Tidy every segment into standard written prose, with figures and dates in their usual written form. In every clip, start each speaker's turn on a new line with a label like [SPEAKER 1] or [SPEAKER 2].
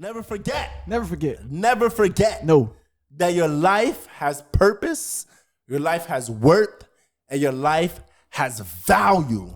[SPEAKER 1] Never forget.
[SPEAKER 2] Never forget.
[SPEAKER 1] Never forget.
[SPEAKER 2] No.
[SPEAKER 1] That your life has purpose, your life has worth, and your life has value.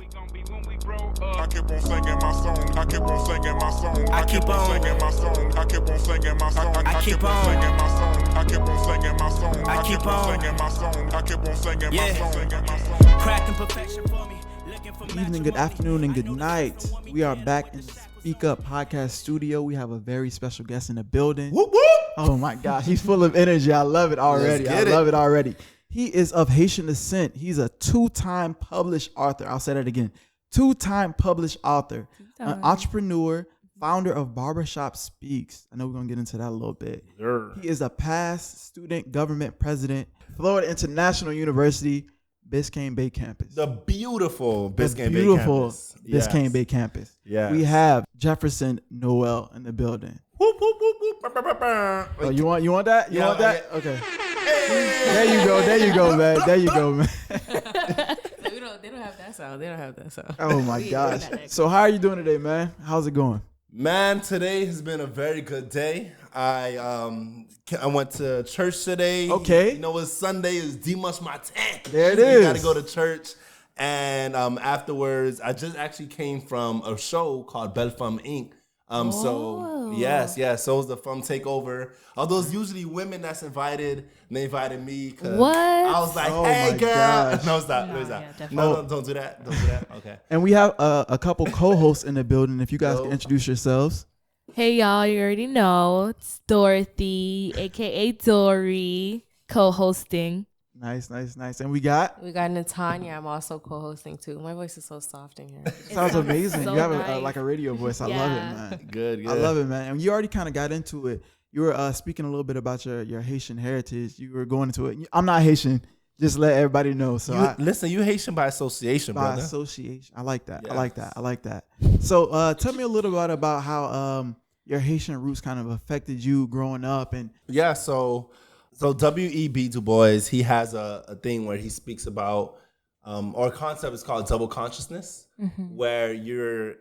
[SPEAKER 3] I keep on singing my song. I keep on singing my song.
[SPEAKER 4] I keep on
[SPEAKER 3] singing my song. I keep on singing my song.
[SPEAKER 4] I keep on
[SPEAKER 3] singing my song. I keep on singing my song.
[SPEAKER 4] I keep on
[SPEAKER 3] singing my song. I keep on singing my
[SPEAKER 4] Yeah.
[SPEAKER 3] song. Singing my song.
[SPEAKER 4] Cracking perfection for me. Looking for
[SPEAKER 2] Good evening, good afternoon, and good night. We are back in the SpeakUp podcast studio. We have a very special guest in the building.
[SPEAKER 1] Whoop, whoop.
[SPEAKER 2] Oh my gosh, he's full of energy. I love it already.
[SPEAKER 1] Let's get
[SPEAKER 2] love it already. He is of Haitian descent. He's a two-time published author. I'll say that again. Two-time published author, an entrepreneur, founder of Barbershop Speaks. I know we're going to get into that a little bit.
[SPEAKER 1] Sure.
[SPEAKER 2] He is a past student government president, Florida International University, Biscayne Bay campus.
[SPEAKER 1] The beautiful Biscayne Bay
[SPEAKER 2] beautiful
[SPEAKER 1] campus.
[SPEAKER 2] Biscayne Bay campus.
[SPEAKER 1] Yes.
[SPEAKER 2] We have Jefferson Noel in the building.
[SPEAKER 1] Whoop, whoop, whoop, whoop. Brr, brr, brr, brr.
[SPEAKER 2] Oh, you want that? You
[SPEAKER 1] Yeah,
[SPEAKER 2] want that?
[SPEAKER 1] yeah.
[SPEAKER 2] Okay. There you go, man. There you go, man.
[SPEAKER 5] They don't have that sound. They don't have that sound.
[SPEAKER 2] Oh my gosh. So how are you doing today, man? How's it going?
[SPEAKER 1] Man, today has been a very good day. I went to church today.
[SPEAKER 2] Okay.
[SPEAKER 1] You know, it's Sunday. It's Dimanche Matin.
[SPEAKER 2] There it
[SPEAKER 1] You
[SPEAKER 2] is.
[SPEAKER 1] got to go to church. And afterwards, I just actually came from a show called Belle Femme Inc. So yes. So it was the Femme Takeover. Although it's usually women that's invited, and they invited me because
[SPEAKER 5] What?
[SPEAKER 1] I was like,
[SPEAKER 2] Oh
[SPEAKER 1] hey,
[SPEAKER 2] my
[SPEAKER 1] girl.
[SPEAKER 2] gosh.
[SPEAKER 1] No, stop.
[SPEAKER 5] No,
[SPEAKER 1] No, stop.
[SPEAKER 5] yeah, definitely.
[SPEAKER 1] No, don't do that. Don't do that. Okay.
[SPEAKER 2] And we have a couple co-hosts in the building. If you guys can introduce yourselves.
[SPEAKER 5] Hey, y'all. You already know. It's Dorothy, a.k.a. Dory, co-hosting.
[SPEAKER 2] Nice. And we got,
[SPEAKER 6] We got Natanya. I'm also co-hosting too. My voice is so soft in here.
[SPEAKER 2] sounds amazing.
[SPEAKER 5] so
[SPEAKER 2] you have
[SPEAKER 5] nice.
[SPEAKER 2] like a radio voice. I love it, man.
[SPEAKER 1] Good.
[SPEAKER 2] I love it, man. And you already kind of got into it. You were speaking a little bit about your Haitian heritage. You were going into it. I'm not Haitian. Just let everybody know. So
[SPEAKER 1] Listen, you Haitian by association,
[SPEAKER 2] by
[SPEAKER 1] brother.
[SPEAKER 2] association. I like that.
[SPEAKER 1] Yes.
[SPEAKER 2] I like that. So tell me a little bit about how your Haitian roots kind of affected you growing up. And
[SPEAKER 1] Yeah, so W.E.B. Du Bois, he has a thing where he speaks about, or a concept is called double consciousness, where you're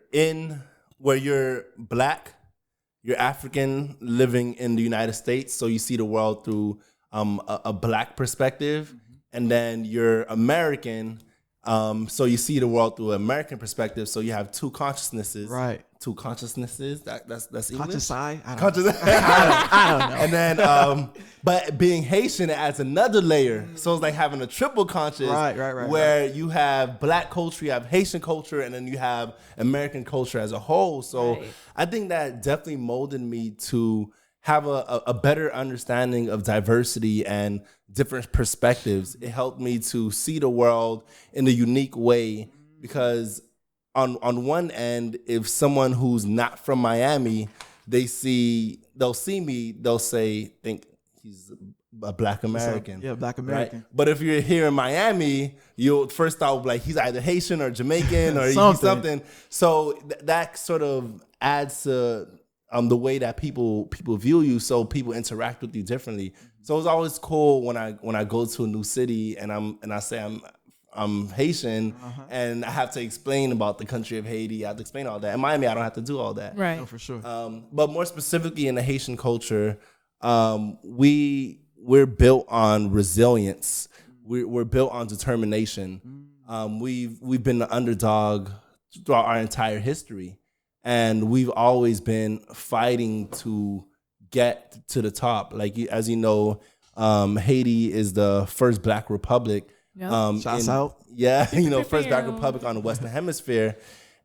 [SPEAKER 1] black, you're African living in the United States, so you see the world through a black perspective, and then you're American, so you see the world through an American perspective, so you have two consciousnesses.
[SPEAKER 2] right.
[SPEAKER 1] Two consciousnesses. That's English.
[SPEAKER 2] Conscious eye? I don't
[SPEAKER 1] Conscious.
[SPEAKER 2] I don't know.
[SPEAKER 1] And then, but being Haitian, it adds another layer. So it's like having a triple conscious,
[SPEAKER 2] Right,
[SPEAKER 1] where you have black culture, you have Haitian culture, and then you have American culture as a whole. So
[SPEAKER 5] Right.
[SPEAKER 1] I think that definitely molded me to have a better understanding of diversity and different perspectives. It helped me to see the world in a unique way because on one end, if someone who's not from Miami, they'll see me, they'll think he's a black American.
[SPEAKER 2] Yeah, black
[SPEAKER 1] Right?
[SPEAKER 2] American.
[SPEAKER 1] But if you're here in Miami, you'll first thought like he's either Haitian or Jamaican or he's
[SPEAKER 2] Something.
[SPEAKER 1] something. So that sort of adds to the way that people view you. So people interact with you differently. So it's always cool when I go to a new city and I say I'm Haitian and I have to explain about the country of Haiti. I have to explain all that. In Miami, I don't have to do all that.
[SPEAKER 5] Right.
[SPEAKER 2] No, for sure.
[SPEAKER 1] But more specifically in the Haitian culture, we're built on resilience. We're built on determination. We've been the underdog throughout our entire history, and we've always been fighting to get to the top. Like as you know, Haiti is the first Black republic.
[SPEAKER 5] Yep.
[SPEAKER 2] Shouts out.
[SPEAKER 1] Yeah, first Black republic on the Western Hemisphere.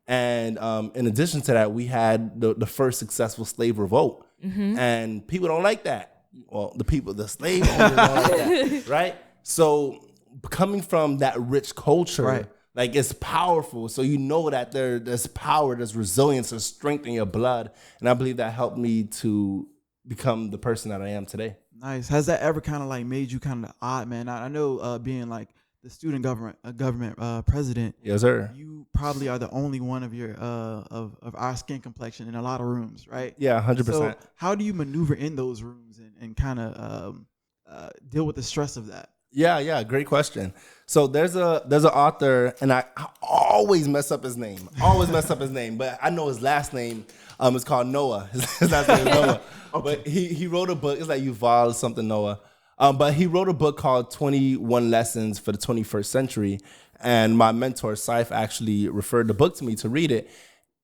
[SPEAKER 1] And in addition to that, we had the first successful slave revolt. And people don't like that. Well, the slave owners don't like that, right? So coming from that rich culture,
[SPEAKER 2] Right.
[SPEAKER 1] like it's powerful. So you know that there's power, there's resilience, there's strength in your blood. And I believe that helped me to become the person that I am today.
[SPEAKER 2] Nice. Has that ever kind of like made you kind of odd, man? I know being like the student government president.
[SPEAKER 1] Yes, sir.
[SPEAKER 2] You probably are the only one of your of our skin complexion in a lot of rooms, right?
[SPEAKER 1] Yeah, 100%.
[SPEAKER 2] So how do you maneuver in those rooms and kind of deal with the stress of that?
[SPEAKER 1] Yeah, great question. So there's an author, and I always mess up his name. But I know his last name. It's called Noah. His last name is Noah. But he wrote a book. It's like Yuval something Noah. But he wrote a book called 21 Lessons for the 21st Century. And my mentor, Saif, actually referred the book to me to read it.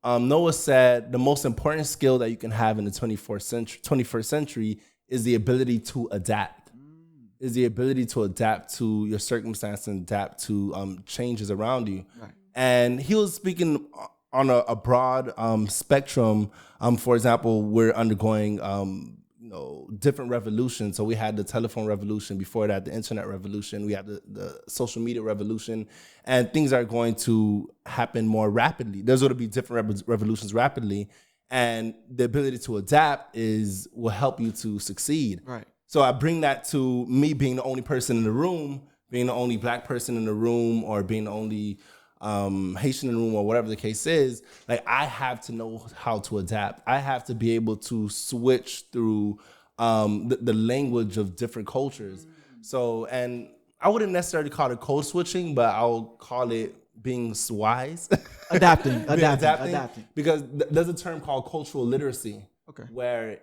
[SPEAKER 1] Noah said the most important skill that you can have in the 21st century is the ability to adapt. Is the ability to adapt to your circumstance and adapt to changes around you. Right. And he was speaking on a broad spectrum. For example, we're undergoing different revolutions. So we had the telephone revolution. Before that, the internet revolution. We had the social media revolution. And things are going to happen more rapidly. There's going to be different revolutions rapidly. And the ability to adapt will help you to succeed. Right. So I bring that to me being the only person in the room, being the only black person in the room, or being the only Haitian in the room, or whatever the case is. Like, I have to know how to adapt. I have to be able to switch through the language of different cultures. So, and I wouldn't necessarily call it code switching, but I'll call it being wise.
[SPEAKER 2] Adapting.
[SPEAKER 1] Because there's a term called cultural literacy.
[SPEAKER 2] Okay.
[SPEAKER 1] Where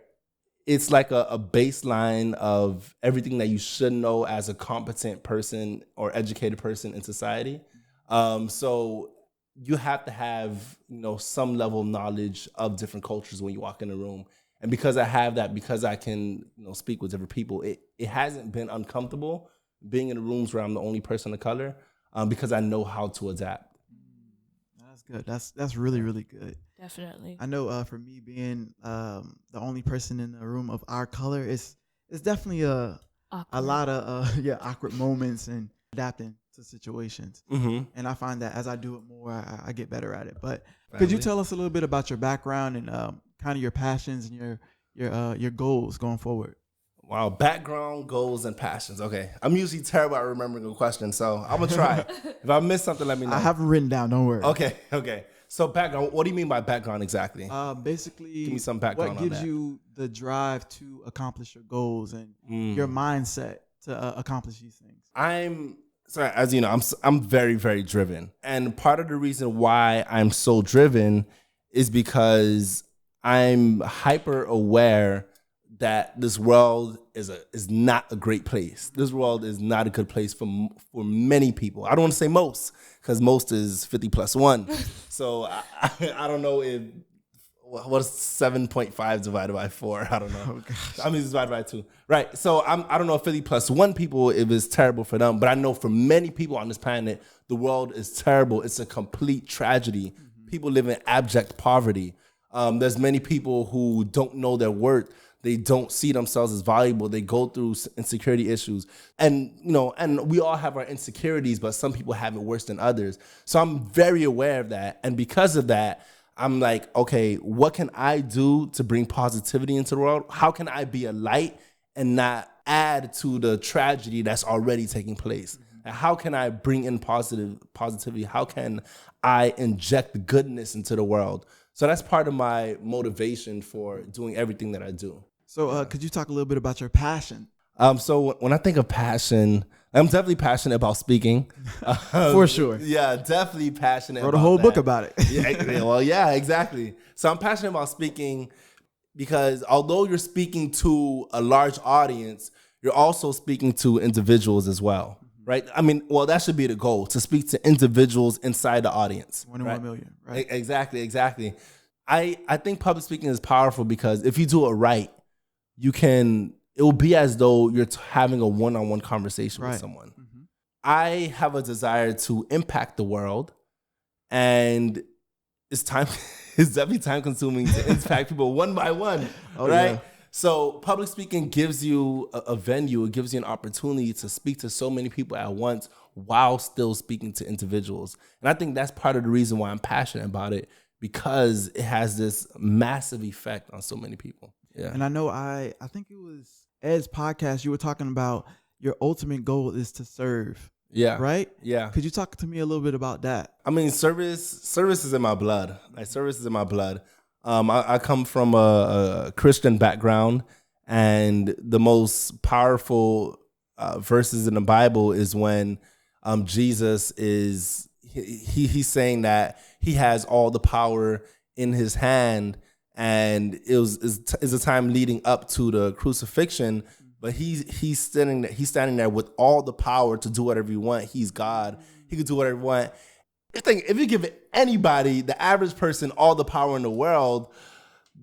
[SPEAKER 1] it's like a baseline of everything that you should know as a competent person or educated person in society. So you have to have, some level of knowledge of different cultures when you walk in the room. And because I have that, because I can, speak with different people, it hasn't been uncomfortable being in the rooms where I'm the only person of color, because I know how to adapt.
[SPEAKER 2] That's good. That's really, really good.
[SPEAKER 5] Definitely.
[SPEAKER 2] I know for me being the only person in the room of our color, it's definitely a lot of awkward moments and adapting to situations. Mm-hmm. And I find that as I do it more, I get better at it. But could you tell us a little bit about your background and kind of your passions and your goals going forward?
[SPEAKER 1] Wow, background, goals, and passions. Okay, I'm usually terrible at remembering a question, so I'm gonna try. If I miss something, let me know.
[SPEAKER 2] I have it written down. Don't worry.
[SPEAKER 1] Okay. So background. What do you mean by background exactly?
[SPEAKER 2] Basically,
[SPEAKER 1] give me some background.
[SPEAKER 2] What gives you the drive to accomplish your goals and your mindset to accomplish these things?
[SPEAKER 1] As you know, I'm very, very driven, and part of the reason why I'm so driven is because I'm hyper aware that this world is not a great place. This world is not a good place for many people. I don't want to say most, because most is 50 plus 1. So I don't know if what's 7.5 divided by 4. I don't know. Oh, gosh. I mean, it's divided by 2. Right. So I don't know if 50 plus 1 people, if it's terrible for them, but I know for many people on this planet, the world is terrible. It's a complete tragedy. Mm-hmm. People live in abject poverty. There's many people who don't know their worth. They don't see themselves as valuable. They go through insecurity issues. And, and we all have our insecurities, but some people have it worse than others. So I'm very aware of that. And because of that, I'm like, okay, what can I do to bring positivity into the world? How can I be a light and not add to the tragedy that's already taking place? Mm-hmm. And how can I bring in positivity? How can I inject goodness into the world? So that's part of my motivation for doing everything that I do.
[SPEAKER 2] So could you talk a little bit about your passion?
[SPEAKER 1] So when I think of passion, I'm definitely passionate about speaking.
[SPEAKER 2] For sure.
[SPEAKER 1] Yeah, definitely passionate.
[SPEAKER 2] Wrote a whole book about it.
[SPEAKER 1] Yeah, exactly. So I'm passionate about speaking because although you're speaking to a large audience, you're also speaking to individuals as well, right? I mean, well, that should be the goal, to speak to individuals inside the audience.
[SPEAKER 2] 1 in 1 million, right?
[SPEAKER 1] Exactly. I think public speaking is powerful because if you do it right, it will be as though you're having a one-on-one conversation with someone. Mm-hmm. I have a desire to impact the world, and it's definitely time consuming to impact people one by one, right? Yeah. So public speaking gives you a venue. It gives you an opportunity to speak to so many people at once while still speaking to individuals. And I think that's part of the reason why I'm passionate about it, because it has this massive effect on so many people. Yeah.
[SPEAKER 2] And I know I think it was Ed's podcast, you were talking about your ultimate goal is to serve.
[SPEAKER 1] Yeah.
[SPEAKER 2] Right?
[SPEAKER 1] Yeah.
[SPEAKER 2] Could you talk to me a little bit about that?
[SPEAKER 1] I mean, service is in my blood. Like, service is in my blood. I come from a Christian background, and the most powerful verses in the Bible is when Jesus is he's saying that he has all the power in his hand, and is a time leading up to the crucifixion. But he's standing there with all the power to do whatever he want. He's God. He can do whatever he want. If you give anybody, the average person, all the power in the world,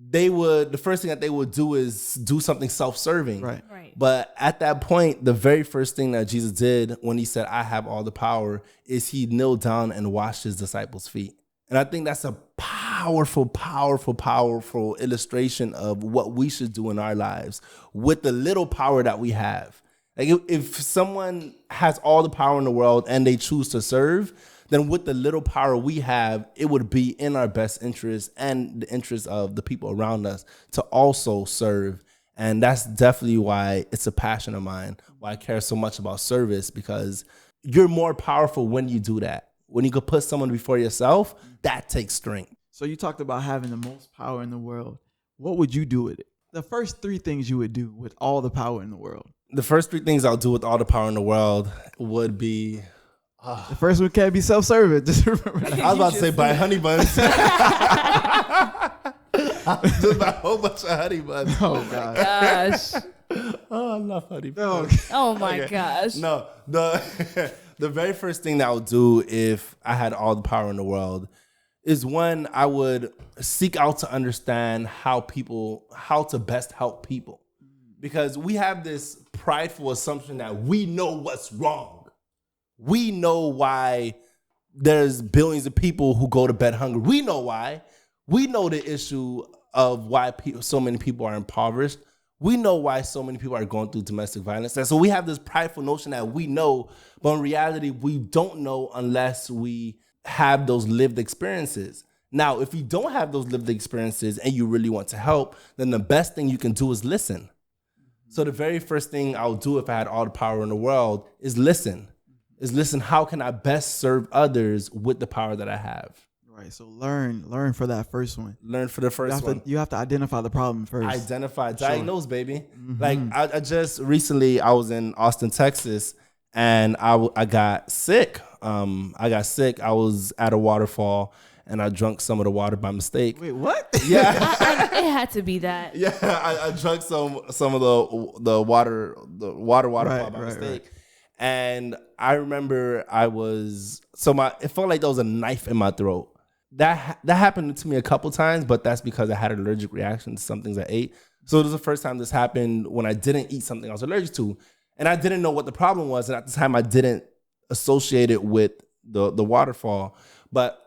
[SPEAKER 1] the first thing that they would do is do something self-serving.
[SPEAKER 2] Right.
[SPEAKER 1] But at that point, the very first thing that Jesus did when he said, I have all the power, is he knelt down and washed his disciples' feet. And I think that's a powerful, powerful, powerful illustration of what we should do in our lives with the little power that we have. Like if someone has all the power in the world and they choose to serve, then with the little power we have, it would be in our best interest and the interest of the people around us to also serve. And that's definitely why it's a passion of mine, why I care so much about service, because you're more powerful when you do that. When you could put someone before yourself, that takes strength.
[SPEAKER 2] So you talked about having the most power in the world. What would you do with it? The first 3 things you would do with all the power in the world.
[SPEAKER 1] The first 3 things I'll do with all the power in the world would be...
[SPEAKER 2] The first one can't be self-serving. Just remember that.
[SPEAKER 1] I was about to say buy honey buns. Just buy a whole bunch of honey buns.
[SPEAKER 2] Oh, God.
[SPEAKER 5] Gosh.
[SPEAKER 1] Oh, I love honey buns.
[SPEAKER 5] Oh my gosh.
[SPEAKER 1] No, the very first thing that I would do if I had all the power in the world is, one, I would seek out to understand how to best help people. Because we have this prideful assumption that we know what's wrong. We know why there's billions of people who go to bed hungry. We know why. We know the issue of why so many people are impoverished. We know why so many people are going through domestic violence. And so we have this prideful notion that we know, but in reality, we don't know unless we have those lived experiences. Now, if you don't have those lived experiences and you really want to help, then the best thing you can do is listen. So the very first thing I would do if I had all the power in the world is listen. How can I best serve others with the power that I have?
[SPEAKER 2] Right. So learn for that first one.
[SPEAKER 1] Learn for the first one.
[SPEAKER 2] You have to identify the problem first.
[SPEAKER 1] Diagnose, baby. Like I just recently, I was in Austin, Texas, and I got sick. I was at a waterfall and I drank some of the water by mistake.
[SPEAKER 2] Wait, what?
[SPEAKER 1] Yeah.
[SPEAKER 5] It had to be that.
[SPEAKER 1] Yeah, I drank some of the waterfall by mistake. Right. And I remember it felt like there was a knife in my throat. That happened to me a couple times, but that's because I had an allergic reaction to some things I ate. So it was the first time this happened when I didn't eat something I was allergic to. And I didn't know what the problem was. And at the time I didn't associate it with the waterfall. But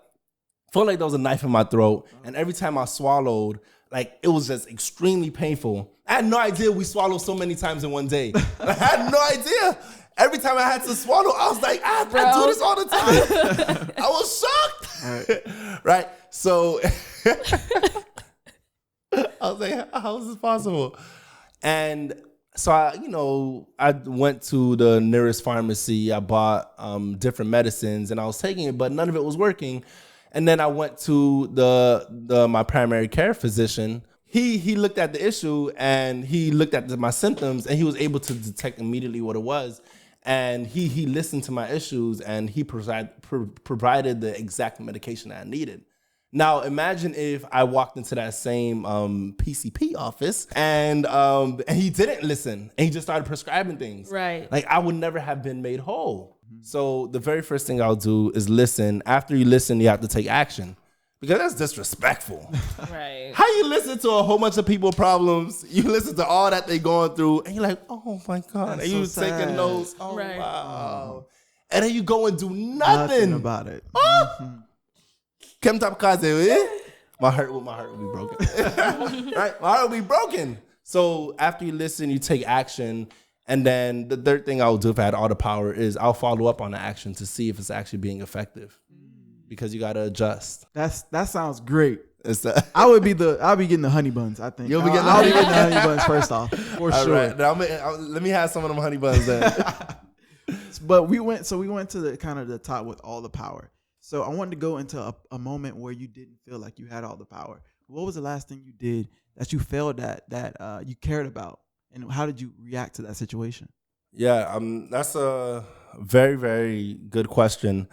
[SPEAKER 1] it felt like there was a knife in my throat. And every time I swallowed, like, it was just extremely painful. I had no idea we swallow so many times in one day. I had no idea. Every time I had to swallow, I was like, I do this all the time. I was shocked. Right? So I was like, how is this possible? And so I went to the nearest pharmacy. I bought different medicines and I was taking it, but none of it was working. And then I went to my primary care physician. He looked at the issue and he looked at my symptoms and he was able to detect immediately what it was. And he listened to my issues and he provided the exact medication that I needed. Now, imagine if I walked into that same PCP office and he didn't listen and he just started prescribing things.
[SPEAKER 5] Right.
[SPEAKER 1] Like, I would never have been made whole. So the very first thing I'll do is listen. After you listen, you have to take action. Because that's disrespectful.
[SPEAKER 5] Right.
[SPEAKER 1] How you listen to a whole bunch of people's problems, you listen to all that they going through, and you're like, oh my God.
[SPEAKER 2] That's
[SPEAKER 1] and you
[SPEAKER 2] so
[SPEAKER 1] taking
[SPEAKER 2] sad.
[SPEAKER 1] notes. Oh,
[SPEAKER 5] Right.
[SPEAKER 1] Wow. And then you go and do nothing
[SPEAKER 2] about it.
[SPEAKER 1] Kem Tapkaze, eh? My heart will be broken. Right? My heart will be broken. So after you listen, you take action. And then the third thing I'll do if I had all the power is I'll follow up on the action to see if it's actually being effective. Because you gotta adjust.
[SPEAKER 2] That sounds great. I'll be getting the honey buns, I think.
[SPEAKER 1] You'll be getting
[SPEAKER 2] I'll be getting the honey buns first off, for
[SPEAKER 1] all
[SPEAKER 2] sure.
[SPEAKER 1] Right. Now, let me have some of them honey buns then.
[SPEAKER 2] But we went to the kind of the top with all the power. So I wanted to go into a moment where you didn't feel like you had all the power. What was the last thing you did that you felt that you cared about, and how did you react to that situation?
[SPEAKER 1] Yeah, that's a very, very good question.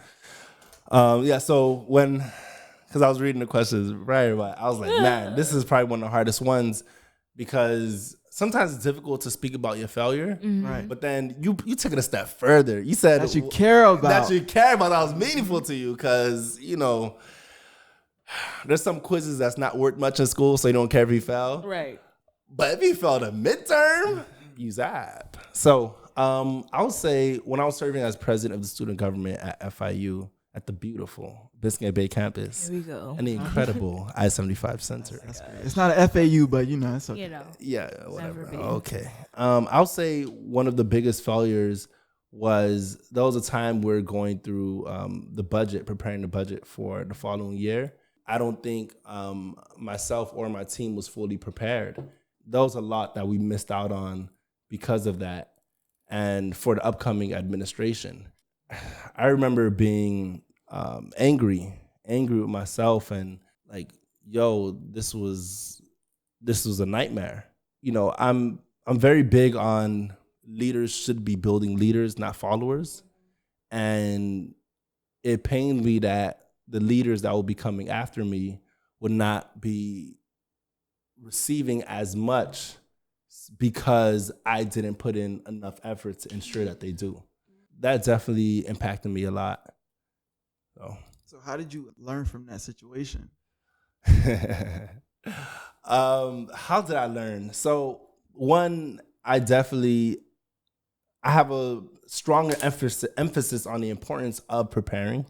[SPEAKER 1] So because I was reading the questions right, I was like, man, this is probably one of the hardest ones because sometimes it's difficult to speak about your failure.
[SPEAKER 2] Right.
[SPEAKER 1] But then you took it a step further. You said
[SPEAKER 2] That you care about.
[SPEAKER 1] That was meaningful to you because, there's some quizzes that's not worth much in school, so you don't care if you fail.
[SPEAKER 6] Right.
[SPEAKER 1] But if you failed a midterm, you zap. So I would say when I was serving as president of the student government at FIU at the beautiful Biscayne Bay campus.
[SPEAKER 5] Here we go.
[SPEAKER 1] And the incredible I-75 Center.
[SPEAKER 2] It's not an FAU, but it's okay.
[SPEAKER 1] Yeah, whatever.
[SPEAKER 5] Never be.
[SPEAKER 1] Okay. I'll say one of the biggest failures was there was a time we're going through preparing the budget for the following year. I don't think myself or my team was fully prepared. There was a lot that we missed out on because of that. And for the upcoming administration, I remember being angry with myself and like, yo, this was a nightmare. I'm very big on leaders should be building leaders, not followers. And it pained me that the leaders that will be coming after me would not be receiving as much because I didn't put in enough effort to ensure that they do. That definitely impacted me a lot.
[SPEAKER 2] So how did you learn from that situation?
[SPEAKER 1] How did I learn? So one, I have a stronger emphasis on the importance of preparing.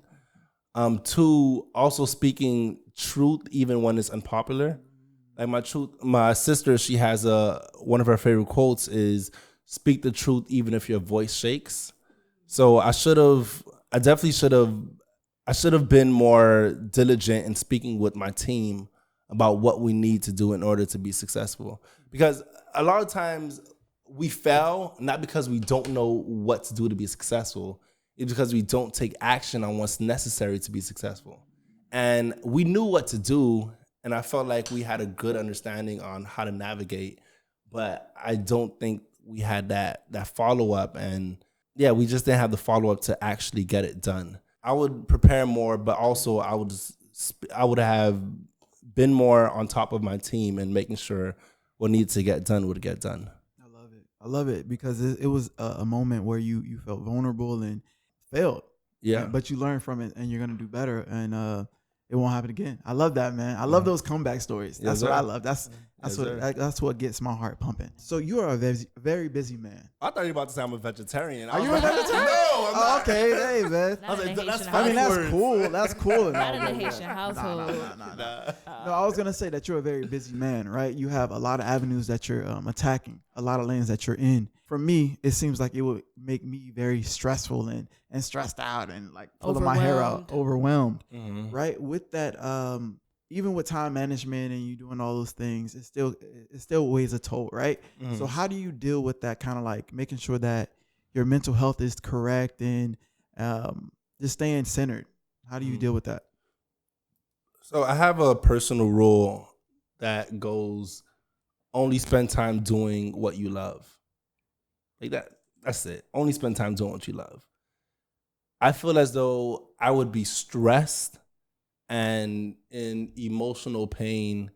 [SPEAKER 1] Two, also speaking truth even when it's unpopular. Like my sister, she has one of her favorite quotes is "Speak the truth even if your voice shakes." So I should have been more diligent in speaking with my team about what we need to do in order to be successful. Because a lot of times we fail not because we don't know what to do to be successful. It's because we don't take action on what's necessary to be successful. And we knew what to do, and I felt like we had a good understanding on how to navigate, but I don't think we had that follow-up, and yeah, we just didn't have the follow-up to actually get it done. I would prepare more, but also I would have been more on top of my team and making sure what needs to get done would get done.
[SPEAKER 2] I love it because it was a moment where you felt vulnerable and failed.
[SPEAKER 1] Yeah.
[SPEAKER 2] But you learned from it and you're going to do better and it won't happen again. I love that, man. I love those comeback stories. That's what I love. That's what gets my heart pumping. So you are a very, very busy man.
[SPEAKER 1] I thought you were about to say I'm a vegetarian.
[SPEAKER 2] Are you a vegetarian?
[SPEAKER 1] No, I'm not.
[SPEAKER 2] Okay, hey, man.
[SPEAKER 5] Not in the Haitian
[SPEAKER 2] I mean, that's
[SPEAKER 5] household.
[SPEAKER 2] cool. That's cool.
[SPEAKER 5] Not in the Haitian household.
[SPEAKER 2] No, I was gonna say that you're a very busy man, right? You have a lot of avenues that you're attacking, a lot of lanes that you're in. For me, it seems like it would make me very stressful and stressed out and like pulling my hair out, overwhelmed, right? With that, even with time management and you doing all those things, it still weighs a toll, right? So how do you deal with that kind of like making sure that your mental health is correct and just staying centered? How do you deal with that?
[SPEAKER 1] So I have a personal rule that goes, only spend time doing what you love. Like that's it. Only spend time doing what you love. I feel as though I would be stressed and in emotional pain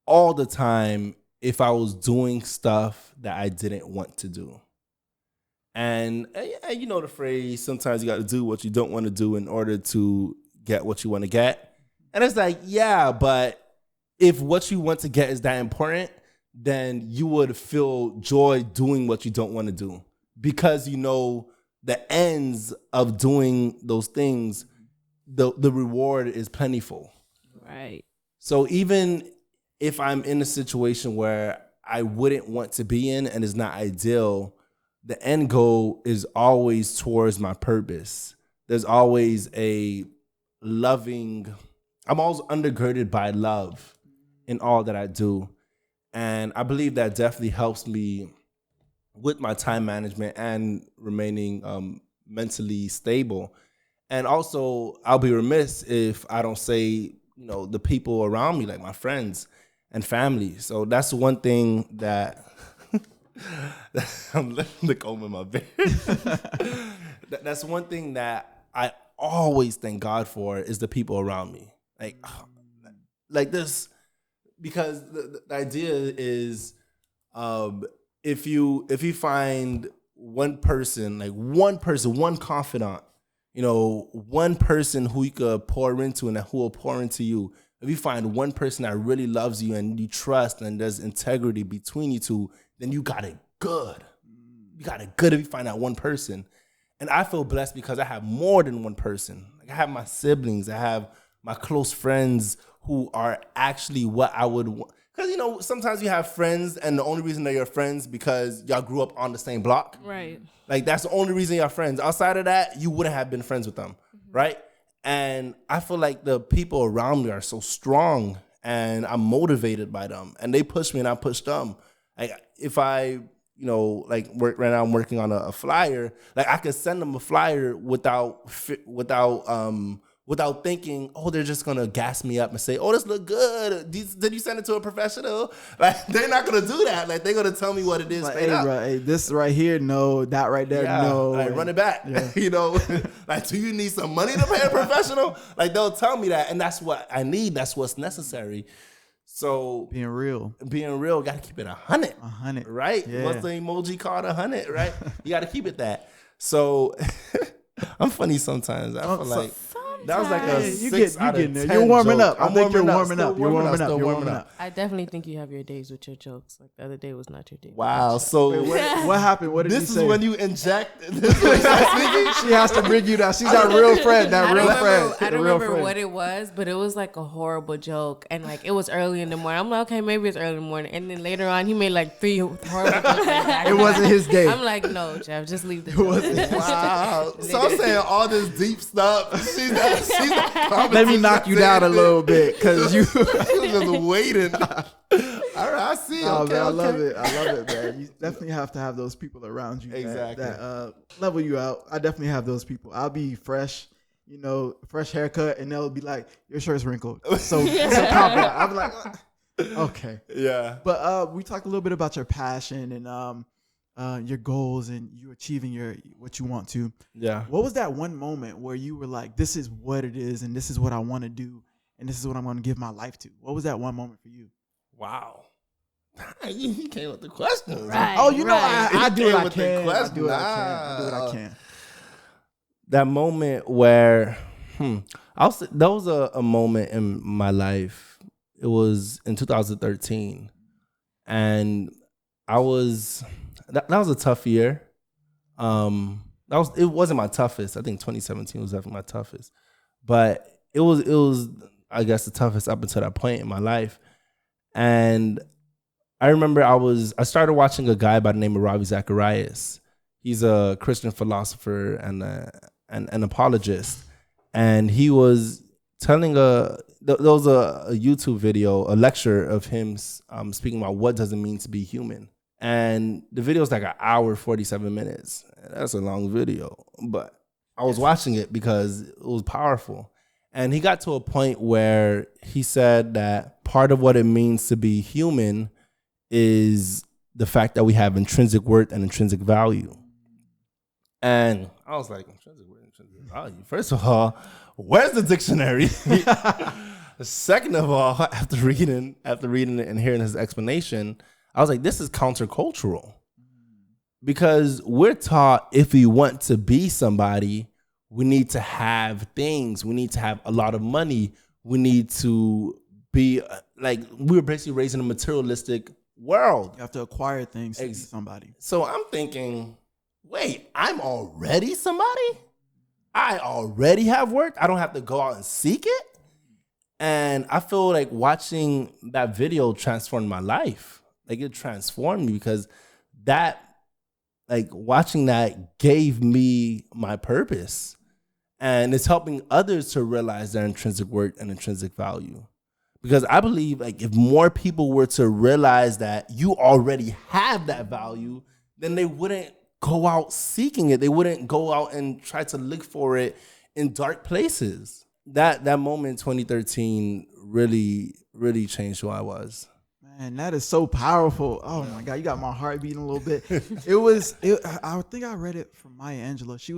[SPEAKER 1] all the time if I was doing stuff that I didn't want to do. And you know the phrase, sometimes you got to do what you don't want to do in order to get what you want to get. And it's like, yeah, but if what you want to get is that important, then you would feel joy doing what you don't want to do because you know the ends of doing those things, the reward is plentiful.
[SPEAKER 5] Right.
[SPEAKER 1] So even if I'm in a situation where I wouldn't want to be in and is not ideal, the end goal is always towards my purpose. There's always I'm always undergirded by love in all that I do. And I believe that definitely helps me with my time management and remaining mentally stable. And also, I'll be remiss if I don't say, the people around me, like my friends and family. So that's one thing that I'm letting the comb in my beard. That's one thing that I always thank God for is the people around me. Like this, because the idea is, if you find one person, one confidant, one person who you could pour into and who will pour into you. If you find one person that really loves you and you trust and there's integrity between you two, then you got it good. You got it good if you find that one person. And I feel blessed because I have more than one person. Like I have my siblings, I have my close friends who are actually what I would want. Because, sometimes you have friends and the only reason they're your friends because y'all grew up on the same block.
[SPEAKER 5] Right.
[SPEAKER 1] Like that's the only reason you're friends. Outside of that, you wouldn't have been friends with them, right? And I feel like the people around me are so strong and I'm motivated by them. And they push me and I push them. Like if I, work right now, I'm working on a flyer. Like I could send them a flyer without thinking, oh, they're just gonna gas me up and say, oh, this look good. Did you send it to a professional? Like they're not gonna do that. Like they're gonna tell me what it is.
[SPEAKER 2] Like,
[SPEAKER 1] straight up.
[SPEAKER 2] bro, hey, this right here, no. That right there, no.
[SPEAKER 1] Like, run it back. Yeah. Like, do you need some money to pay a professional? Like they'll tell me that, and that's what I need. That's what's necessary. So
[SPEAKER 2] being real,
[SPEAKER 1] gotta keep it 100.
[SPEAKER 2] 100,
[SPEAKER 1] right?
[SPEAKER 2] Yeah.
[SPEAKER 1] What's the emoji called? 100, right? You gotta keep it that. So I'm funny sometimes. I feel like. That was like a 6 out of 10
[SPEAKER 2] You're warming
[SPEAKER 1] joke.
[SPEAKER 2] up. I think you're warming up. You're warming up.
[SPEAKER 6] I definitely think you have your days with your jokes. Like the other day was not your day.
[SPEAKER 1] Wow. So
[SPEAKER 2] what happened? What did
[SPEAKER 1] this
[SPEAKER 2] he say?
[SPEAKER 1] is when you inject. This is when
[SPEAKER 2] She has to bring you down. She's that real friend.
[SPEAKER 6] I don't remember what it was, but it was like a horrible joke. And like it was early in the morning. I'm like, okay, maybe it's early in the morning. And then later on, he made like 3 horrible jokes.
[SPEAKER 2] It wasn't his day.
[SPEAKER 6] I'm like, no, Jeff, just leave the
[SPEAKER 1] Wow. So I'm saying all this deep stuff. She's not
[SPEAKER 2] let me knock you down a little bit because you
[SPEAKER 1] she was just waiting. All right, I see.
[SPEAKER 2] Oh,
[SPEAKER 1] Okay,
[SPEAKER 2] man, I
[SPEAKER 1] okay.
[SPEAKER 2] love it, man. You definitely have to have those people around you
[SPEAKER 1] Exactly.
[SPEAKER 2] that level you out. I definitely have those people. I'll be fresh, fresh haircut, and they'll be like, your shirt's wrinkled. So compliment. I'll be like, okay.
[SPEAKER 1] Yeah.
[SPEAKER 2] But we talked a little bit about your passion and your goals and you achieving what you want to.
[SPEAKER 1] Yeah.
[SPEAKER 2] What was that one moment where you were like, this is what it is and this is what I want to do and this is what I'm going to give my life to? What was that one moment for you?
[SPEAKER 1] Wow. You came with the questions.
[SPEAKER 5] Right.
[SPEAKER 2] Oh, you know,
[SPEAKER 5] right.
[SPEAKER 2] I do what I
[SPEAKER 1] with the
[SPEAKER 2] can. I
[SPEAKER 1] question.
[SPEAKER 2] do what I can.
[SPEAKER 1] That moment where, that was a moment in my life. It was in 2013. And I was... That was a tough year. It wasn't my toughest. I think 2017 was definitely my toughest. But it was I guess the toughest up until that point in my life. And I remember I started watching a guy by the name of Ravi Zacharias. He's a Christian philosopher and an apologist. And he was telling there was a YouTube video, a lecture of him speaking about what does it mean to be human. And the video is like 1 hour, 47 minutes. That's a long video. But I was watching it because it was powerful. And he got to a point where he said that part of what it means to be human is the fact that we have intrinsic worth and intrinsic value. And I was like, intrinsic worth, intrinsic value? First of all, where's the dictionary? Second of all, after reading it and hearing his explanation, I was like, this is countercultural because we're taught if we want to be somebody, we need to have things. We need to have a lot of money. We need to be like, we were basically raised in a materialistic world.
[SPEAKER 2] You have to acquire things to be somebody.
[SPEAKER 1] So I'm thinking, wait, I'm already somebody? I already have work? I don't have to go out and seek it? And I feel like watching that video transformed my life. Like it transformed me because watching that gave me my purpose. And it's helping others to realize their intrinsic worth and intrinsic value. Because I believe like if more people were to realize that you already have that value, then they wouldn't go out seeking it. They wouldn't go out and try to look for it in dark places. That moment in 2013 really, really changed who I was.
[SPEAKER 2] Man, Man, that is so powerful. Oh my God, you got my heart beating a little bit. I think I read it from Maya Angelou. She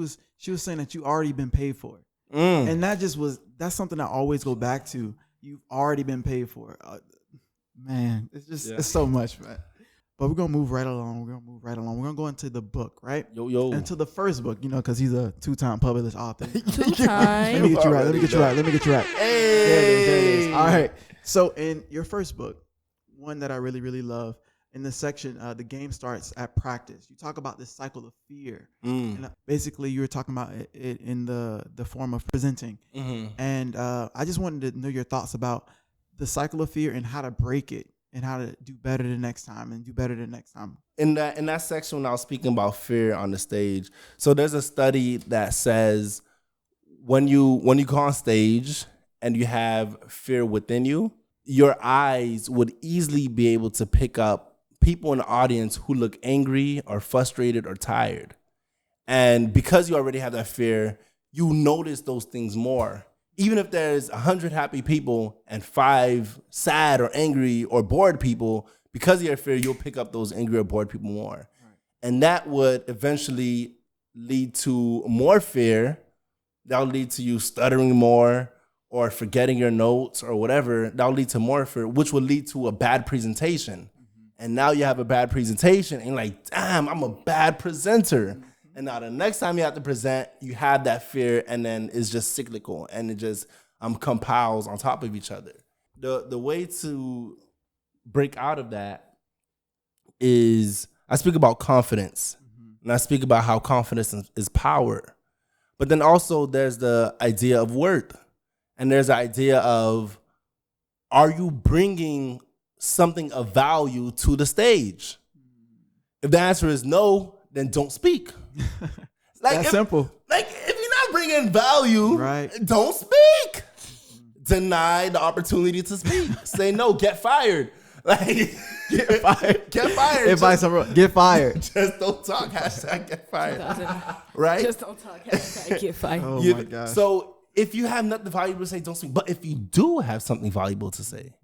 [SPEAKER 2] was saying that you already been paid for it. And that's something I always go back to. You've already been paid for it. Man, it's so much, man. But we're gonna move right along. We're gonna go into the book, right?
[SPEAKER 1] Yo.
[SPEAKER 2] Into the first book, because he's a 2-time published author.
[SPEAKER 5] 2-time.
[SPEAKER 2] Let me get you right.
[SPEAKER 1] Hey.
[SPEAKER 2] There it is. All right. So in your first book, one that I really, really love, in the section, the game starts at practice. You talk about this cycle of fear. And basically, you were talking about it in the form of presenting. And I just wanted to know your thoughts about the cycle of fear and how to break it and how to do better the next time and do better the next time.
[SPEAKER 1] In that section, when I was speaking about fear on the stage, so there's a study that says when you go on stage and you have fear within you, your eyes would easily be able to pick up people in the audience who look angry or frustrated or tired. And because you already have that fear, you notice those things more. Even if there's 100 happy people and 5 sad or angry or bored people, because of your fear, you'll pick up those angry or bored people more. Right. And that would eventually lead to more fear. That'll lead to you stuttering more or forgetting your notes or whatever. That'll lead to more fear, which will lead to a bad presentation. And now you have a bad presentation and you're like, damn, I'm a bad presenter. And now the next time you have to present, you have that fear and then it's just cyclical and it just compiles on top of each other. The way to break out of that is I speak about confidence. And I speak about how confidence is power. But then also there's the idea of worth. And there's the idea of, are you bringing something of value to the stage? If the answer is no, then don't speak.
[SPEAKER 2] That's simple.
[SPEAKER 1] If you're not bringing value,
[SPEAKER 2] right,
[SPEAKER 1] don't speak. Deny the opportunity to speak. Say no, get fired.
[SPEAKER 2] Get fired.
[SPEAKER 1] Get fired.
[SPEAKER 2] Advice get fired.
[SPEAKER 1] Just don't talk. Hashtag get fired. Right?
[SPEAKER 5] Just don't talk. Hashtag get fired.
[SPEAKER 2] Oh my gosh.
[SPEAKER 1] So if you have nothing valuable to say, don't speak. But if you do have something valuable to say,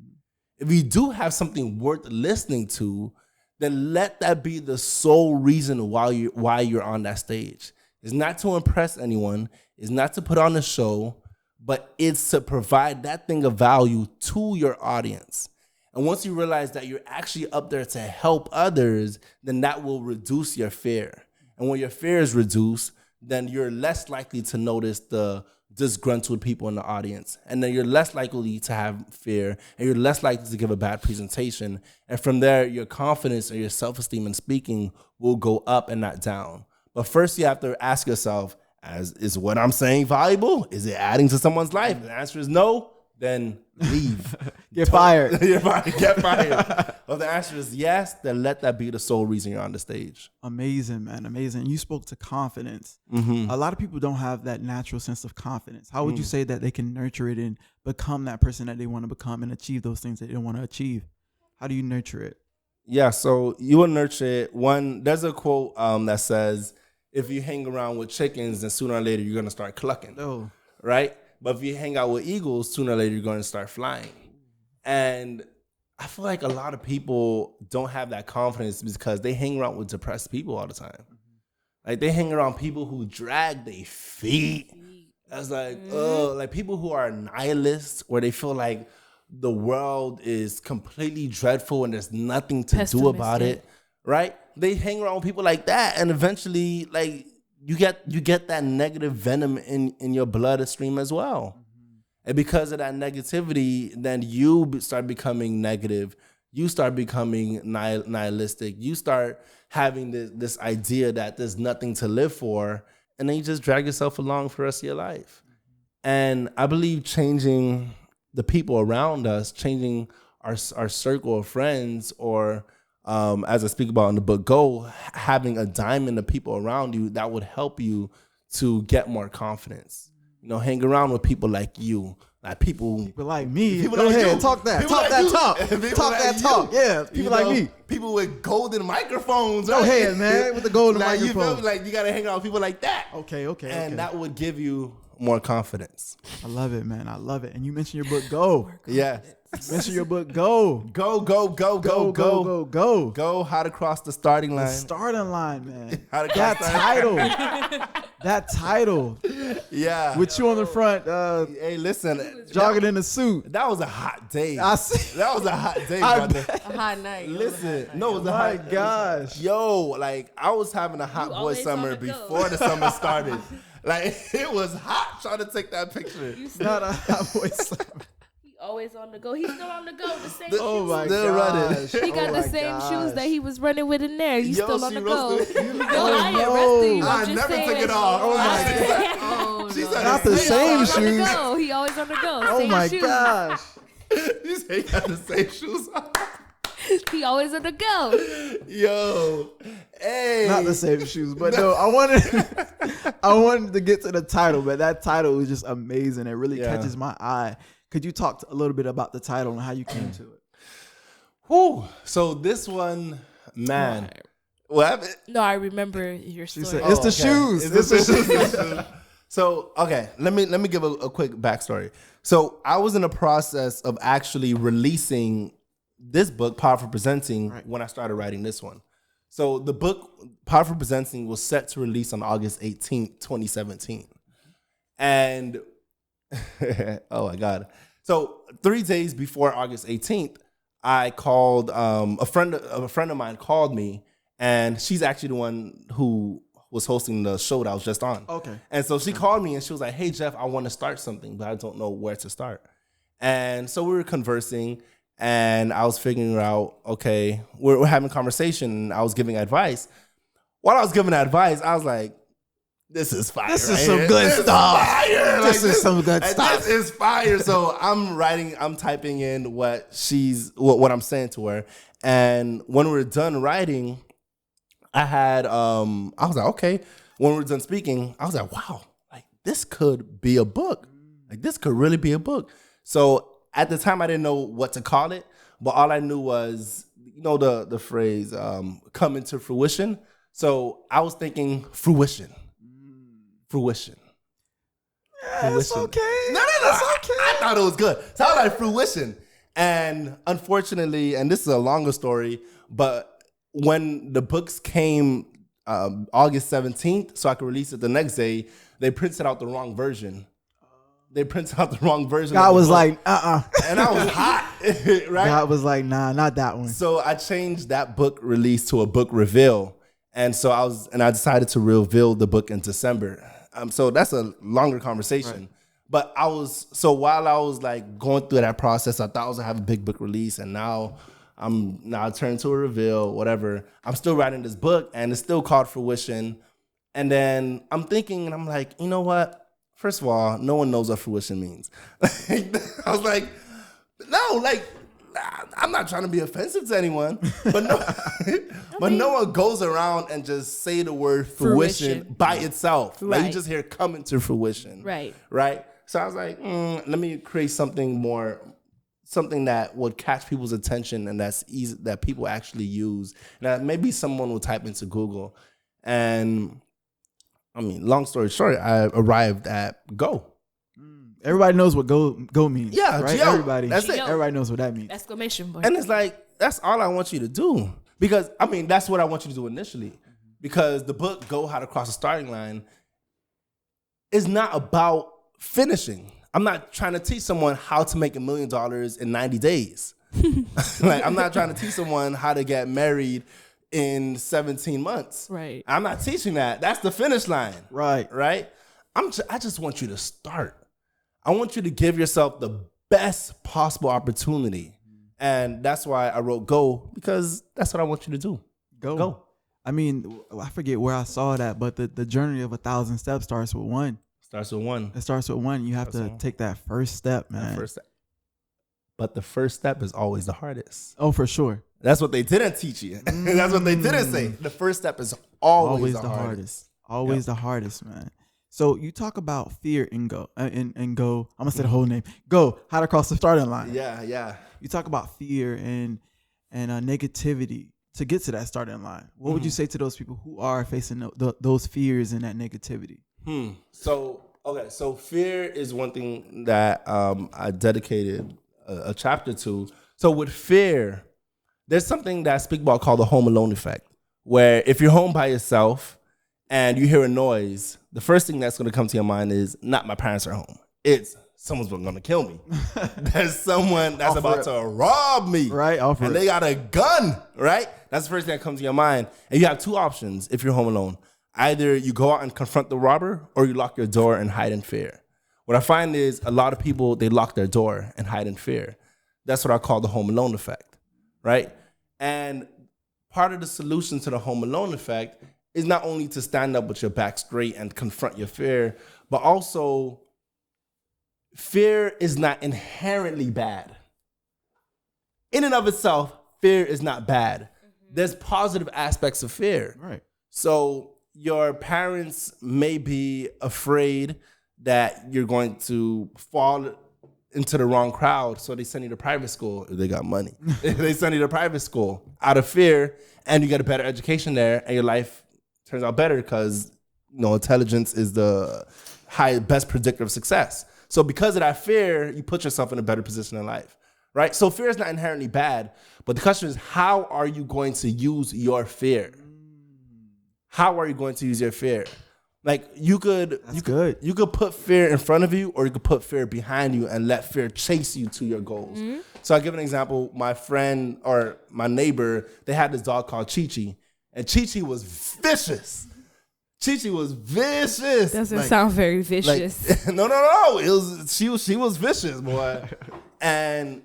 [SPEAKER 1] if you do have something worth listening to, then let that be the sole reason why you're on that stage. It's not to impress anyone. It's not to put on a show, but it's to provide that thing of value to your audience. And once you realize that you're actually up there to help others, then that will reduce your fear. And when your fear is reduced, then you're less likely to notice the disgruntled people in the audience. And then you're less likely to have fear and you're less likely to give a bad presentation. And from there, your confidence and your self-esteem in speaking will go up and not down. But first you have to ask yourself, is what I'm saying valuable? Is it adding to someone's life? If the answer is no, then leave.
[SPEAKER 2] Get fired.
[SPEAKER 1] Get fired. If the answer is yes, then let that be the sole reason you're on the stage.
[SPEAKER 2] Amazing, man. Amazing. You spoke to confidence.
[SPEAKER 1] Mm-hmm.
[SPEAKER 2] A lot of people don't have that natural sense of confidence. How would you say that they can nurture it and become that person that they want to become and achieve those things that they want to achieve? How do you nurture it?
[SPEAKER 1] Yeah, so you will nurture it. There's a quote that says, if you hang around with chickens, then sooner or later you're going to start clucking.
[SPEAKER 2] Oh.
[SPEAKER 1] Right? But if you hang out with eagles, sooner or later you're going to start flying. And I feel like a lot of people don't have that confidence because they hang around with depressed people all the time. Like they hang around people who drag their feet. That's like people who are nihilists, where they feel like the world is completely dreadful and there's nothing to do about it. Right? They hang around with people like that, and eventually, like, you get that negative venom in your bloodstream as well. And because of that negativity, then you start becoming negative. You start becoming nihilistic. You start having this idea that there's nothing to live for. And then you just drag yourself along for the rest of your life. And I believe changing the people around us, changing our circle of friends, or as I speak about in the book, having a diamond of people around you that would help you to get more confidence. You know, hang around with people like you, like people
[SPEAKER 2] like me.
[SPEAKER 1] People
[SPEAKER 2] Go
[SPEAKER 1] like
[SPEAKER 2] ahead,
[SPEAKER 1] you.
[SPEAKER 2] talk that,
[SPEAKER 1] People
[SPEAKER 2] talk
[SPEAKER 1] like
[SPEAKER 2] that talk,
[SPEAKER 1] you.
[SPEAKER 2] talk that talk. Yeah, people like me.
[SPEAKER 1] People with golden microphones.
[SPEAKER 2] Go ahead, man, with the golden
[SPEAKER 1] like,
[SPEAKER 2] microphone.
[SPEAKER 1] You feel like you gotta hang out with people like that.
[SPEAKER 2] Okay.
[SPEAKER 1] And that would give you more confidence.
[SPEAKER 2] I love it, man. I love it. And you mentioned your book, Go.
[SPEAKER 1] Yeah.
[SPEAKER 2] You mentioned your book, Go.
[SPEAKER 1] Go. Go, how to cross the starting line.
[SPEAKER 2] The starting line, man.
[SPEAKER 1] How to cross
[SPEAKER 2] That title.
[SPEAKER 1] Yeah.
[SPEAKER 2] With you on the front,
[SPEAKER 1] Hey, listen.
[SPEAKER 2] jogging in a suit.
[SPEAKER 1] That was a hot day.
[SPEAKER 2] I see.
[SPEAKER 1] That was a hot day, brother.
[SPEAKER 6] A hot night.
[SPEAKER 1] Listen, no, it was a
[SPEAKER 2] My
[SPEAKER 1] hot.
[SPEAKER 2] gosh.
[SPEAKER 1] Yo, like I was having a hot boy
[SPEAKER 5] always
[SPEAKER 1] summer
[SPEAKER 5] on the go.
[SPEAKER 1] before the summer started. Like it was hot trying to take that picture.
[SPEAKER 2] Not a hot boy summer.
[SPEAKER 5] He always on the go. He's still on the go. The same
[SPEAKER 2] Oh
[SPEAKER 5] shoes.
[SPEAKER 2] my
[SPEAKER 1] Still running.
[SPEAKER 2] gosh.
[SPEAKER 5] He got
[SPEAKER 2] Oh
[SPEAKER 5] the
[SPEAKER 2] my
[SPEAKER 5] same
[SPEAKER 2] gosh.
[SPEAKER 5] shoes that he was running with in there. He's
[SPEAKER 1] Yo,
[SPEAKER 5] still on
[SPEAKER 1] she
[SPEAKER 5] the go.
[SPEAKER 1] roasted you.
[SPEAKER 5] No, I ain't
[SPEAKER 2] no.
[SPEAKER 5] arresting you.
[SPEAKER 1] I
[SPEAKER 5] I'm just
[SPEAKER 1] never
[SPEAKER 5] saying.
[SPEAKER 1] took it off. Oh my
[SPEAKER 6] Oh,
[SPEAKER 1] She
[SPEAKER 6] no.
[SPEAKER 1] said
[SPEAKER 2] Not the
[SPEAKER 5] He
[SPEAKER 2] same
[SPEAKER 5] always on the
[SPEAKER 2] shoes.
[SPEAKER 5] go. He always on the go.
[SPEAKER 2] Oh
[SPEAKER 5] Same
[SPEAKER 2] my
[SPEAKER 5] shoes.
[SPEAKER 2] gosh.
[SPEAKER 1] You say you got the same shoes on.
[SPEAKER 5] He always on the go.
[SPEAKER 1] Yo, hey.
[SPEAKER 2] Not the same shoes, but no, I wanted to get to the title, but that title was just amazing. It really
[SPEAKER 1] Yeah.
[SPEAKER 2] catches my eye. Could you talk a little bit about the title and how you came to it?
[SPEAKER 1] Whew. So this one, man. What?
[SPEAKER 5] No, I remember your
[SPEAKER 2] She
[SPEAKER 5] story.
[SPEAKER 2] said, "It's the shoes. It's the shoes."
[SPEAKER 1] So, okay, let me give a quick backstory. So I was in the process of actually releasing this book, Powerful Presenting, when I started writing this one. So the book, Powerful Presenting, was set to release on August 18th, 2017. And, oh my God. So 3 days before August 18th, I called, a friend of mine called me, and she's actually the one who was hosting the show that I was just on.
[SPEAKER 2] Okay.
[SPEAKER 1] And so she called me and she was like, "Hey, Jeff, I want to start something, but I don't know where to start." And so we were conversing, and I was figuring out, okay, we're having a conversation, and I was giving advice. While I was giving advice, I was like, this is fire.
[SPEAKER 2] This is
[SPEAKER 1] right
[SPEAKER 2] some
[SPEAKER 1] here.
[SPEAKER 2] good
[SPEAKER 1] This is
[SPEAKER 2] stuff.
[SPEAKER 1] fire.
[SPEAKER 2] This is some good
[SPEAKER 1] like,
[SPEAKER 2] stuff.
[SPEAKER 1] This is fire. So I'm typing in what I'm saying to her. And when we were done writing, I was like, okay. When we were done speaking, I was like, wow, like this could be a book. Like this could really be a book. So at the time, I didn't know what to call it, but all I knew was, you know, the phrase come into fruition. So I was thinking fruition. Fruition.
[SPEAKER 2] Yeah, it's okay.
[SPEAKER 1] No. I thought it was good. So I was like fruition. And unfortunately, and this is a longer story, but when the books came August 17th, so I could release it the next day, they printed out the wrong version.
[SPEAKER 2] God was like,
[SPEAKER 1] And I was hot, right?
[SPEAKER 2] God was like, nah, not that one.
[SPEAKER 1] So I changed that book release to a book reveal. And so I decided to reveal the book in December. So that's a longer conversation. Right. But while I was like going through that process, I thought I was gonna have a big book release, and now I turned to a reveal, whatever. I'm still writing this book, and it's still called Fruition. And then I'm thinking, and I'm like, you know what? First of all, no one knows what fruition means. I was like, no, like, I'm not trying to be offensive to anyone, but no one goes around and just say the word fruition by itself.
[SPEAKER 5] Right.
[SPEAKER 1] Like you just hear coming to fruition. Right. So I was like, let me create something that would catch people's attention and that's easy, that people actually use. Now maybe someone will type into Google, and I mean, long story short, I arrived at Go.
[SPEAKER 2] Everybody knows what go means.
[SPEAKER 1] Yeah,
[SPEAKER 2] right?
[SPEAKER 1] Yo,
[SPEAKER 2] Everybody.
[SPEAKER 1] that's it.
[SPEAKER 2] Everybody knows what that means.
[SPEAKER 5] Exclamation point.
[SPEAKER 1] And it's like, that's all I want you to do. Because, I mean, that's what I want you to do initially. Because the book, Go How to Cross the Starting Line, is not about finishing. I'm not trying to teach someone how to make $1 million in 90 days. Like, I'm not trying to teach someone how to get married in 17 months.
[SPEAKER 5] Right.
[SPEAKER 1] I'm not teaching that. That's the finish line.
[SPEAKER 2] Right.
[SPEAKER 1] I just want you to start. I want you to give yourself the best possible opportunity. And that's why I wrote Go, because that's what I want you to do. Go.
[SPEAKER 2] I mean, I forget where I saw that, but the journey of 1,000 steps starts with one.
[SPEAKER 1] Starts with one.
[SPEAKER 2] It starts with one. You have to take that first step, man.
[SPEAKER 1] But the first step is always the hardest.
[SPEAKER 2] Oh, for sure.
[SPEAKER 1] That's what they didn't teach you. That's what they didn't say. The first step is always the hardest.
[SPEAKER 2] Always the hardest, man. So you talk about fear in Go. In Go, I'm gonna say the whole name. Go, How to Cross the Starting Line.
[SPEAKER 1] Yeah.
[SPEAKER 2] You talk about fear and negativity to get to that starting line. What would you say to those people who are facing those fears and that negativity?
[SPEAKER 1] So Okay, so fear is one thing that I dedicated a chapter to. So with fear, there's something that SpeakUp called the home alone effect, where if you're home by yourself and you hear a noise, the first thing that's going to come to your mind is not my parents are home. It's someone's going to kill me. There's someone that's about to rob me.
[SPEAKER 2] Right,
[SPEAKER 1] and they got a gun, right? That's the first thing that comes to your mind. And you have two options if you're home alone. Either you go out and confront the robber or you lock your door and hide in fear. What I find is a lot of people, they lock their door and hide in fear. That's what I call the home alone effect, right? And part of the solution to the home alone effect is not only to stand up with your back straight and confront your fear, but also fear is not inherently bad. In and of itself, fear is not bad. There's positive aspects of fear.
[SPEAKER 2] Right.
[SPEAKER 1] So your parents may be afraid that you're going to fall into the wrong crowd, so they send you to private school if they got money. They send you to private school out of fear, and you get a better education there, and your life turns out better because intelligence is the best predictor of success. So because of that fear, you put yourself in a better position in life, right? So fear is not inherently bad, but the question is, how are you going to use your fear? How are you going to use your fear? Like you could put fear in front of you, or you could put fear behind you and let fear chase you to your goals. Mm-hmm. So I'll give an example. My friend or my neighbor, they had this dog called Chi-Chi, and Chi-Chi was vicious. Chi-Chi was vicious.
[SPEAKER 5] Doesn't sound very vicious.
[SPEAKER 1] No. She was vicious, boy. and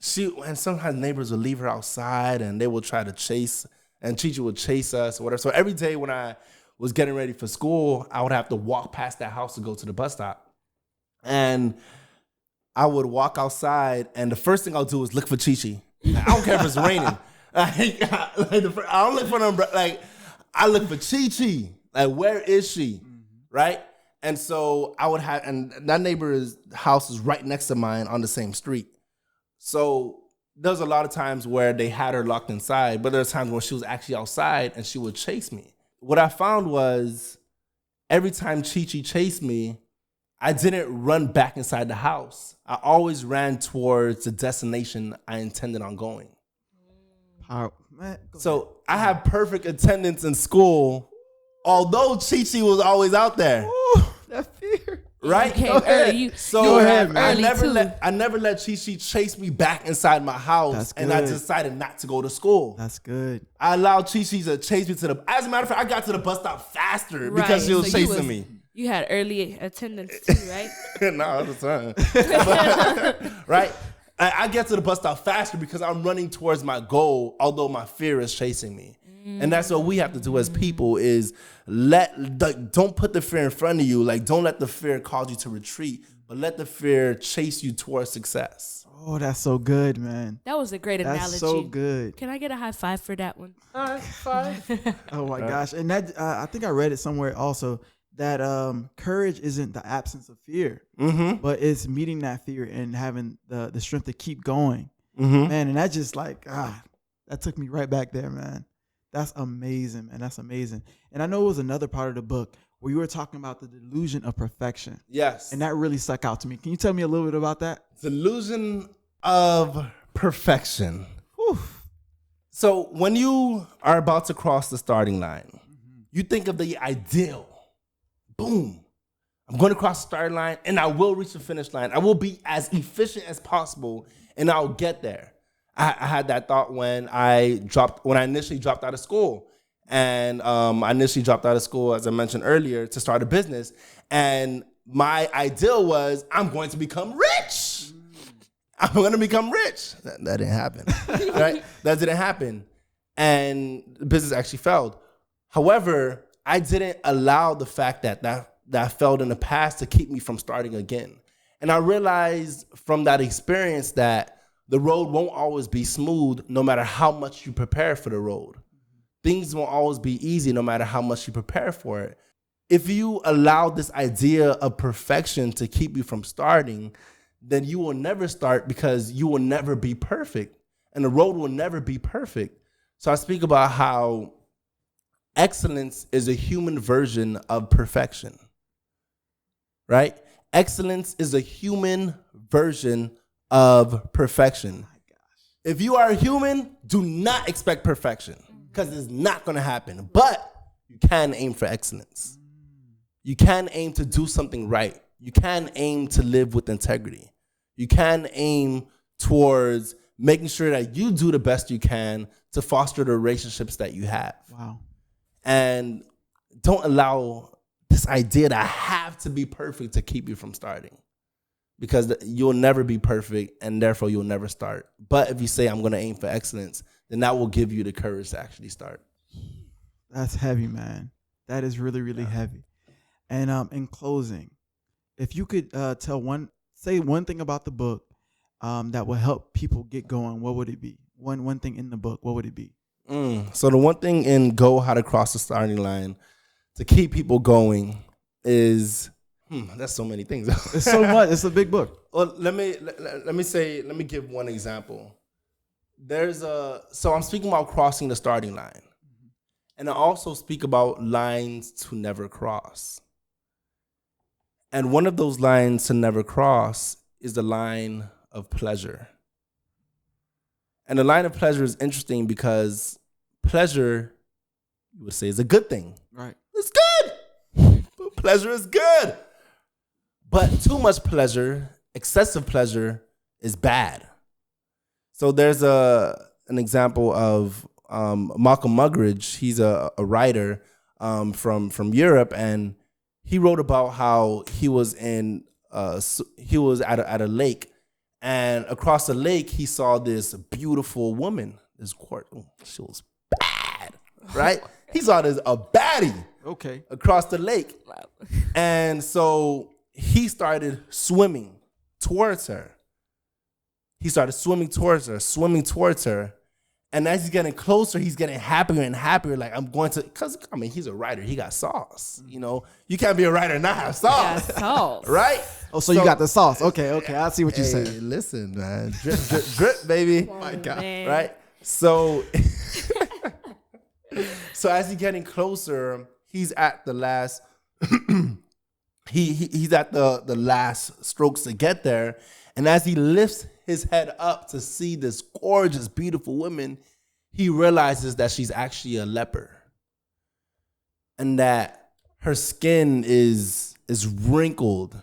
[SPEAKER 1] sometimes neighbors would leave her outside and they would try to chase, and Chi-Chi would chase us or whatever. So every day when I was getting ready for school, I would have to walk past that house to go to the bus stop. And I would walk outside, and the first thing I'll do is look for Chi-Chi. I don't care if it's raining. I don't look for them. I look for Chi-Chi. Like, where is she? Mm-hmm. Right? And so I would have, and that neighbor's house is right next to mine on the same street. So there's a lot of times where they had her locked inside, but there's times when she was actually outside and she would chase me. What I found was every time Chi-Chi chased me, I didn't run back inside the house. I always ran towards the destination I intended on going. So I had perfect attendance in school, although Chi-Chi was always out there.
[SPEAKER 2] Ooh, that fear.
[SPEAKER 1] Right?
[SPEAKER 5] You came early.
[SPEAKER 1] I never let Chi-Chi chase me back inside my house, and I decided not to go to school.
[SPEAKER 2] That's good.
[SPEAKER 1] I allowed Chi-Chi to chase me as a matter of fact, I got to the bus stop faster because she was chasing me.
[SPEAKER 5] You had early attendance too, right?
[SPEAKER 1] No, all the time. Right? I get to the bus stop faster because I'm running towards my goal, although my fear is chasing me. And that's what we have to do as people is don't put the fear in front of you. Like, don't let the fear cause you to retreat, but let the fear chase you towards success.
[SPEAKER 2] Oh, that's so good, man.
[SPEAKER 5] That was a great analogy.
[SPEAKER 2] That's so good.
[SPEAKER 5] Can I get a high five for that one?
[SPEAKER 1] High five.
[SPEAKER 2] Oh my gosh. And that I think I read it somewhere also that courage isn't the absence of fear, but it's meeting that fear and having the strength to keep going. Man, and that just that took me right back there, man. That's amazing, man. That's amazing. And I know it was another part of the book where you were talking about the delusion of perfection.
[SPEAKER 1] Yes.
[SPEAKER 2] And that really stuck out to me. Can you tell me a little bit about that?
[SPEAKER 1] Delusion of perfection.
[SPEAKER 2] Whew.
[SPEAKER 1] So when you are about to cross the starting line, you think of the ideal. Boom. I'm going to cross the starting line and I will reach the finish line. I will be as efficient as possible and I'll get there. I had that thought when I initially dropped out of school. And I initially dropped out of school, as I mentioned earlier, to start a business. And my ideal was, I'm going to become rich. I'm going to become rich. That didn't happen, right? That didn't happen. And the business actually failed. However, I didn't allow the fact that failed in the past to keep me from starting again. And I realized from that experience that the road won't always be smooth no matter how much you prepare for the road. Things won't always be easy no matter how much you prepare for it. If you allow this idea of perfection to keep you from starting, then you will never start because you will never be perfect and the road will never be perfect. So I speak about how excellence is a human version of perfection, right? Excellence is a human version of perfection. If you are a human, do not expect perfection because it's not going to happen. But you can aim for excellence. You can aim to do something right. You can aim to live with integrity. You can aim towards making sure that you do the best you can to foster the relationships that you have.
[SPEAKER 2] Wow.
[SPEAKER 1] And don't allow this idea that I have to be perfect to keep you from starting. Because you'll never be perfect, and therefore you'll never start. But if you say, I'm going to aim for excellence, then that will give you the courage to actually start.
[SPEAKER 2] That's heavy, man. That is really, really heavy. And in closing, if you could say one thing about the book that will help people get going, what would it be? One thing in the book, what would it be?
[SPEAKER 1] So the one thing in Go How to Cross the Starting Line to keep people going is... that's so many things.
[SPEAKER 2] It's so much. It's a big book.
[SPEAKER 1] Well, let me give one example. So I'm speaking about crossing the starting line. And I also speak about lines to never cross. And one of those lines to never cross is the line of pleasure. And the line of pleasure is interesting because pleasure, you would say, is a good thing.
[SPEAKER 2] Right.
[SPEAKER 1] It's good. Pleasure is good. But too much pleasure, excessive pleasure, is bad. So there's an example of Malcolm Muggeridge. He's a writer from Europe, and he wrote about how he was at a lake, and across the lake he saw this beautiful woman. She was bad, right? He saw a baddie.
[SPEAKER 2] Okay.
[SPEAKER 1] Across the lake, and so he started swimming towards her. And as he's getting closer, he's getting happier and happier. Like, I'm going to, because, I mean, he's a writer. He got sauce. You know, you can't be a writer and not have sauce.
[SPEAKER 5] Yeah, sauce.
[SPEAKER 1] Right?
[SPEAKER 2] Oh, so you got the sauce. Okay. I see what you're
[SPEAKER 1] Hey,
[SPEAKER 2] saying.
[SPEAKER 1] listen, man. Drip, drip, drip, baby.
[SPEAKER 5] Oh,
[SPEAKER 2] My God.
[SPEAKER 5] man.
[SPEAKER 1] Right? So, so as he's getting closer, he's at the last... He's at the last strokes to get there. And as he lifts his head up to see this gorgeous, beautiful woman, he realizes that she's actually a leper. And that her skin is wrinkled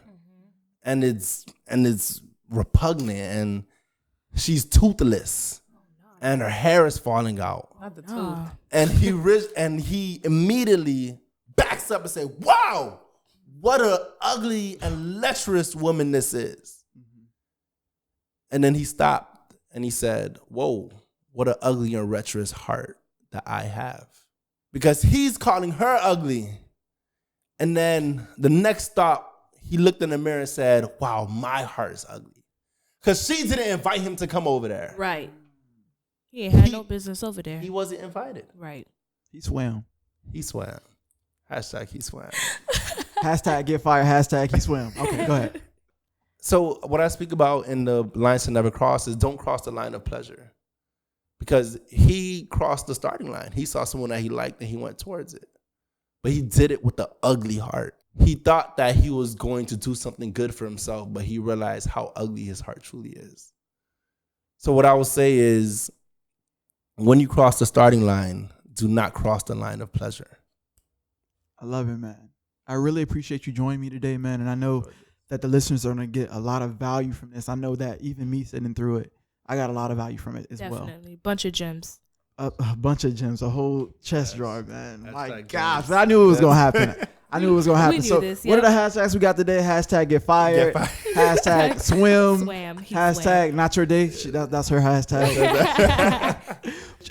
[SPEAKER 1] and it's repugnant, and she's toothless. And her hair is falling out.
[SPEAKER 6] Not the tooth.
[SPEAKER 1] And he immediately backs up and says, wow, what an ugly and lecherous woman this is. And then he stopped and he said, whoa, what an ugly and lecherous heart that I have. Because he's calling her ugly. And then the next stop, he looked in the mirror and said, wow, my heart is ugly. Because she didn't invite him to come over there.
[SPEAKER 5] Right. He ain't had no business over there.
[SPEAKER 1] He wasn't invited.
[SPEAKER 5] Right.
[SPEAKER 2] He swam.
[SPEAKER 1] He swam. Hashtag he swam.
[SPEAKER 2] Hashtag get fired. Hashtag he swam. Okay, go ahead.
[SPEAKER 1] So what I speak about in the lines to never cross is don't cross the line of pleasure. Because he crossed the starting line. He saw someone that he liked and he went towards it. But he did it with an ugly heart. He thought that he was going to do something good for himself, but he realized how ugly his heart truly is. So what I will say is, when you cross the starting line, do not cross the line of pleasure.
[SPEAKER 2] I love it, man. I really appreciate you joining me today, man. And I know that the listeners are going to get a lot of value from this. I know that even me sitting through it, I got a lot of value from it as well.
[SPEAKER 5] Definitely. Bunch of gems.
[SPEAKER 2] A bunch of gems, a whole chest drawer, man.
[SPEAKER 1] That's
[SPEAKER 2] My
[SPEAKER 1] like
[SPEAKER 2] gosh,
[SPEAKER 1] gems.
[SPEAKER 2] but I knew it was going to happen. I knew it was going to happen.
[SPEAKER 5] We knew
[SPEAKER 2] So
[SPEAKER 5] this,
[SPEAKER 2] what are the
[SPEAKER 5] yep.
[SPEAKER 2] hashtags we got today? Hashtag get fired. Hashtag swim.
[SPEAKER 5] Swam. He
[SPEAKER 2] Hashtag
[SPEAKER 5] swam.
[SPEAKER 2] not your day. That's her hashtag.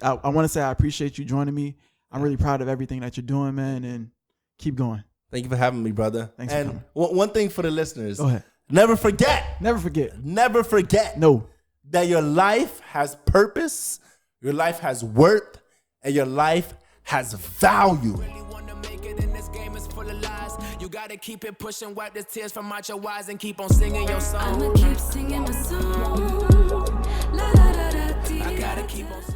[SPEAKER 2] I want to say I appreciate you joining me. I'm really proud of everything that you're doing, man, and keep going.
[SPEAKER 1] Thank you for having me, brother.
[SPEAKER 2] Thanks for
[SPEAKER 1] and
[SPEAKER 2] coming.
[SPEAKER 1] one thing for the listeners.
[SPEAKER 2] Go ahead.
[SPEAKER 1] Never forget.
[SPEAKER 2] Never forget.
[SPEAKER 1] Never forget.
[SPEAKER 2] No.
[SPEAKER 1] That your life has purpose, your life has worth, and your life has value.
[SPEAKER 4] Really wanna make it in this game is full of lies. You gotta keep it pushing, wipe the tears from out your eyes, and keep on singing your song.
[SPEAKER 7] I'ma keep singing my song. La, la, la, la, dee,
[SPEAKER 4] I gotta
[SPEAKER 7] da,
[SPEAKER 4] keep
[SPEAKER 7] da.
[SPEAKER 4] on singing.